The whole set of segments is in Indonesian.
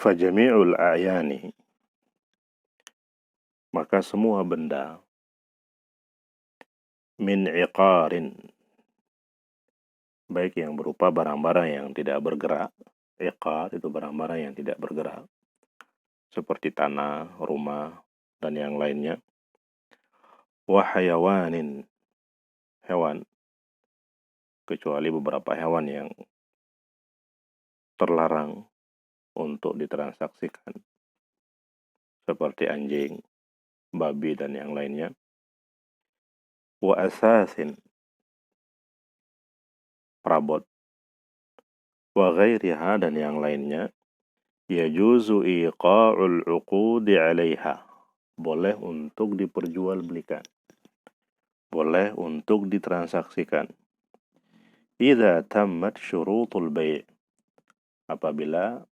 Fajami'ul a'yani, maka semua benda, min iqarin, baik yang berupa barang-barang yang tidak bergerak. Iqar itu barang-barang yang tidak bergerak, seperti tanah, rumah, dan yang lainnya. Wa hayawanin, hewan, kecuali beberapa hewan yang terlarang untuk ditransaksikan, seperti anjing, babi, dan yang lainnya. Wa asasin, perabot. Wa ghairiha, dan yang lainnya. Yajuzu iqa'ul uqudi 'alaiha, boleh untuk diperjualbelikan, boleh untuk ditransaksikan. Idza tammat syurutul bai', apabila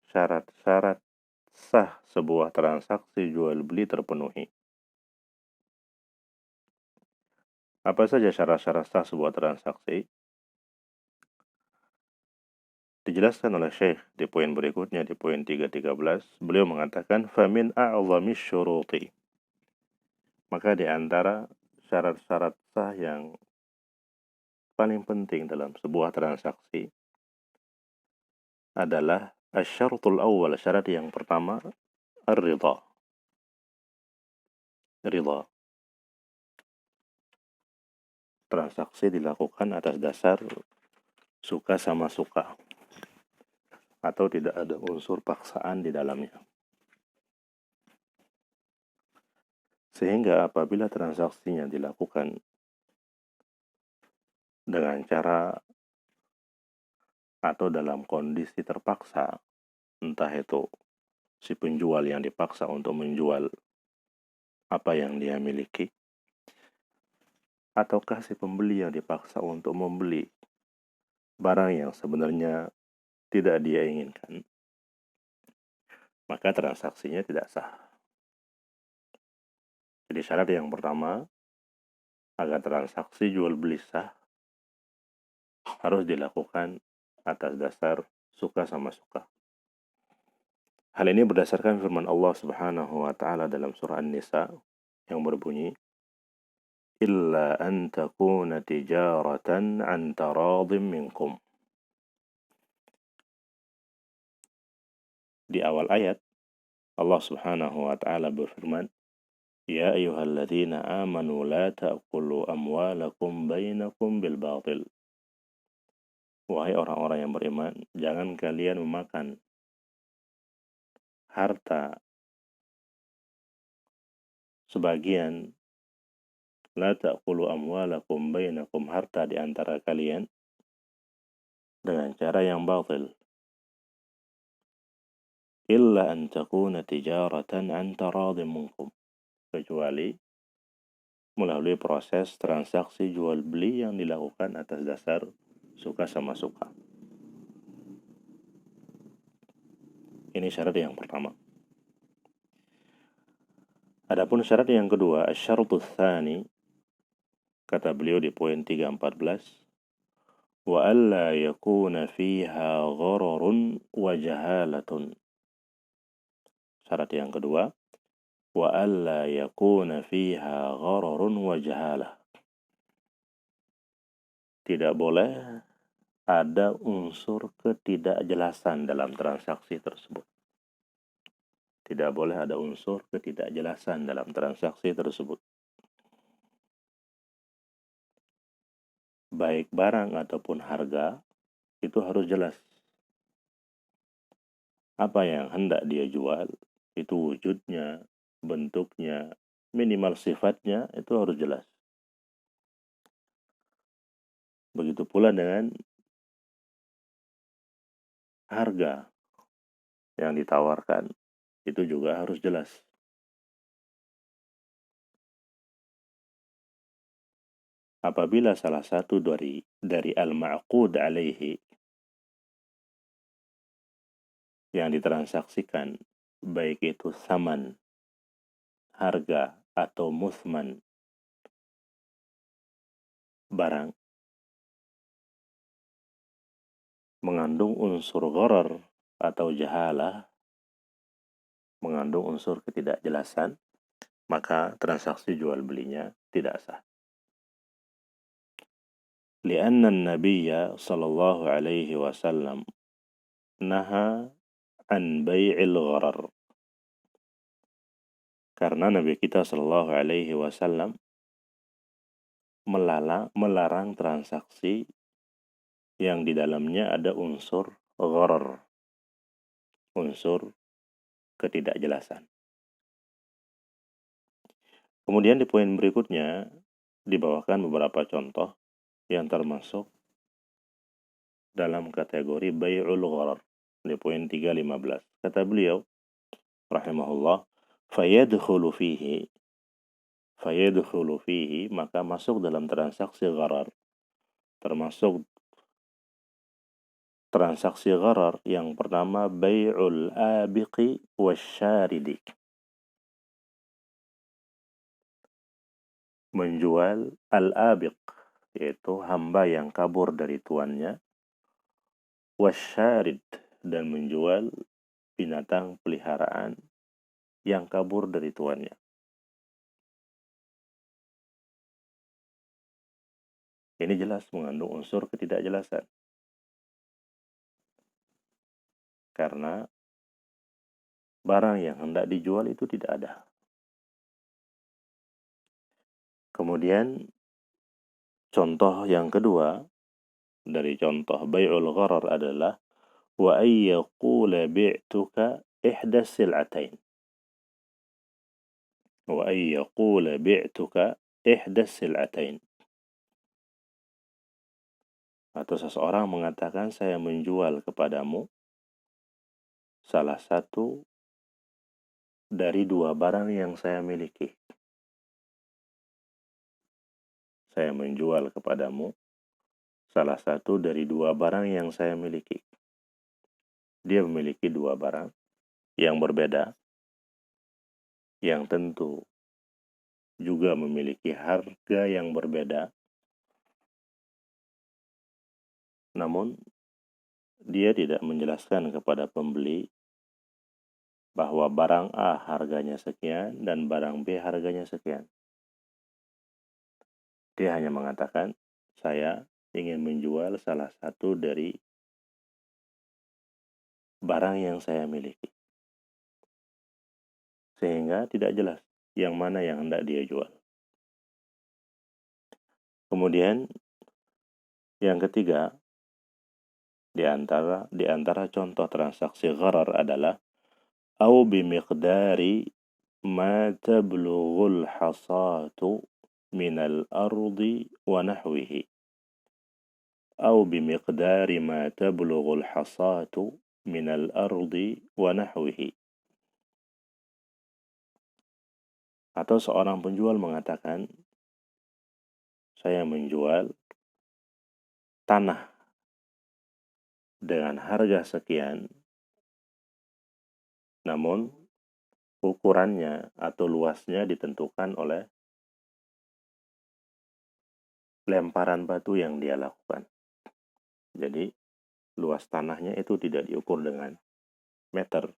syarat-syarat sah sebuah transaksi jual beli terpenuhi. Apa saja syarat-syarat sah sebuah transaksi? Dijelaskan oleh Syekh di poin berikutnya, di poin 313. Beliau mengatakan, famin a'zamis syuruti, maka di antara syarat-syarat sah yang paling penting dalam sebuah transaksi adalah asyaratul awal, syarat yang pertama, ar-ridha. Ridha. Transaksi dilakukan atas dasar suka sama suka, atau tidak ada unsur paksaan di dalamnya. Sehingga apabila transaksinya dilakukan dengan cara atau dalam kondisi terpaksa, entah itu si penjual yang dipaksa untuk menjual apa yang dia miliki, ataukah si pembeli yang dipaksa untuk membeli barang yang sebenarnya tidak dia inginkan, maka transaksinya tidak sah. Jadi syarat yang pertama, agar transaksi jual beli sah, harus dilakukan atas dasar suka sama suka. Hal ini berdasarkan firman Allah Subhanahu wa taala dalam surah An-Nisa yang berbunyi, illa an takuna tijaratan an taradhim minkum. Di awal ayat Allah Subhanahu wa taala berfirman, ya ayyuhalladzina amanu la ta'kulu amwalakum bainakum bil batil. Wahai orang-orang yang beriman, jangan kalian memakan harta sebagian, la ta'kulu amwalakum bainakum, harta di antara kalian dengan cara yang batil. Illa an takuna tijaratan an taradhim minkum, kecuali melalui proses transaksi jual beli yang dilakukan atas dasar suka sama suka. Ini syarat yang pertama. Adapun syarat yang kedua, asy-syartu tsani, kata beliau di poin 314, wa alla yakuna fiha ghararun wa jahalatun. Syarat yang kedua, wa alla yakuna fiha ghararun wa jahalah. Tidak boleh ada unsur ketidakjelasan dalam transaksi tersebut. Tidak boleh ada unsur ketidakjelasan dalam transaksi tersebut. Baik barang ataupun harga, itu harus jelas. Apa yang hendak dia jual, itu wujudnya, bentuknya, minimal sifatnya, itu harus jelas. Begitu pula dengan harga yang ditawarkan, itu juga harus jelas. Apabila salah satu dari al-ma'qud alaihi yang ditransaksikan, baik itu saman, harga, atau muthman, barang, mengandung unsur gharar atau jahalah, mengandung unsur ketidakjelasan, maka transaksi jual belinya tidak sah. Lianna an-nabiyya sallallahu alaihi wasallam naha an bai'il gharar. Karena Nabi kita sallallahu alaihi wasallam melarang transaksi yang di dalamnya ada unsur gharar, unsur ketidakjelasan. Kemudian di poin berikutnya dibawakan beberapa contoh yang termasuk dalam kategori bai'ul gharar di poin 315. Kata beliau rahimahullah, fayadkhulu fihi, maka masuk dalam transaksi gharar, termasuk transaksi gharar yang pertama bai'ul abiqi wasyaridi, menjual al-abiq, yaitu hamba yang kabur dari tuannya, wasyarid, dan menjual binatang peliharaan yang kabur dari tuannya. Ini jelas mengandung unsur ketidakjelasan. Karena barang yang hendak dijual itu tidak ada. Kemudian contoh yang kedua dari contoh bai'ul gharar adalah wa ay yaqula bi'tuka ihda sil'atain. Wa ay yaqula bi'tuka ihda sil'atain. Atau seseorang mengatakan saya menjual kepadamu salah satu dari dua barang yang saya miliki. Saya menjual kepadamu salah satu dari dua barang yang saya miliki. Dia memiliki dua barang yang berbeda, yang tentu juga memiliki harga yang berbeda. Namun, dia tidak menjelaskan kepada pembeli bahwa barang A harganya sekian dan barang B harganya sekian. Dia hanya mengatakan, saya ingin menjual salah satu dari barang yang saya miliki. Sehingga tidak jelas yang mana yang hendak dia jual. Kemudian, yang ketiga, di antara contoh transaksi gharar adalah au bimiqdari ma tablughul hasatu minal ardi wa nahwihi. Au bimiqdari ma tablughul hasatu minal ardi wa nahwihi. Atau seorang penjual mengatakan, saya menjual tanah dengan harga sekian, namun ukurannya atau luasnya ditentukan oleh lemparan batu yang dia lakukan. Jadi, luas tanahnya itu tidak diukur dengan meter,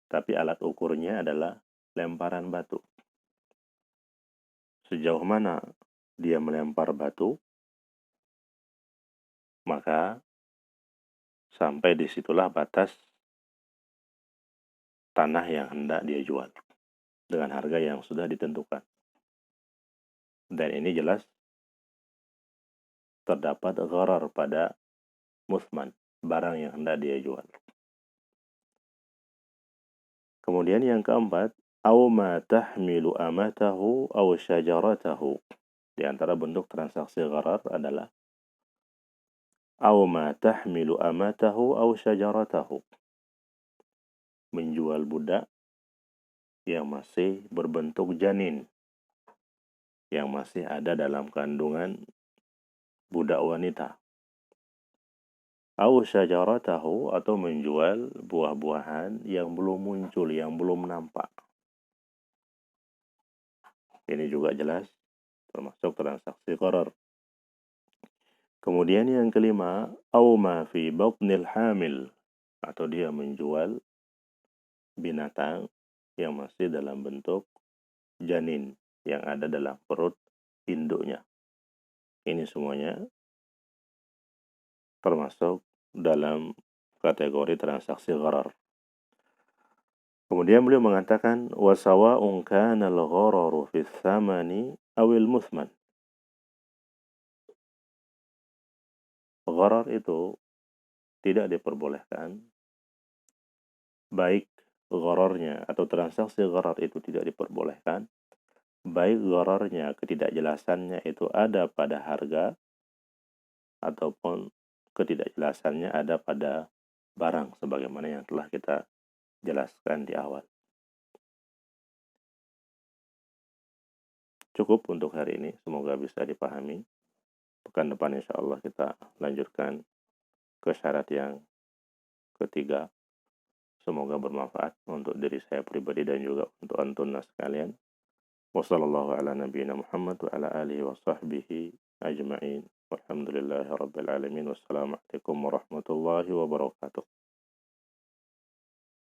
tapi alat ukurnya adalah lemparan batu. Sejauh mana dia melempar batu, maka sampai disitulah batas tanah yang hendak dia jual dengan harga yang sudah ditentukan. Dan ini jelas terdapat gharar pada muthman, barang yang hendak dia jual. Kemudian yang keempat, au ma tahmilu amatahu au syajaratahu. Di antara bentuk transaksi gharar adalah au ma tahmilu amatahu au syajaratahu. Menjual budak yang masih berbentuk janin, yang masih ada dalam kandungan budak wanita. Au syajaratahu, atau menjual buah-buahan yang belum muncul, yang belum nampak. Ini juga jelas termasuk transaksi gharar. Kemudian yang kelima, au ma fi batnil hamil, atau dia menjual binatang yang masih dalam bentuk janin yang ada dalam perut induknya. Ini semuanya termasuk dalam kategori transaksi gharar. Kemudian beliau mengatakan wasawa'un kana al-ghararu fi tsamani awil muthman. Gharar itu tidak diperbolehkan, baik ghararnya atau transaksi gharar itu tidak diperbolehkan, baik ghararnya, ketidakjelasannya itu ada pada harga ataupun ketidakjelasannya ada pada barang sebagaimana yang telah kita jelaskan di awal. Cukup untuk hari ini, semoga bisa dipahami. Pekan depan insya Allah kita lanjutkan ke syarat yang ketiga. Semoga bermanfaat untuk diri saya pribadi dan juga untuk antum sekalian. Wassallallahu ala nabiyyina Muhammad wa ala alihi wa sahbihi ajma'in. Walhamdulillahi rabbil alamin. Wassalamualaikum warahmatullahi wabarakatuh.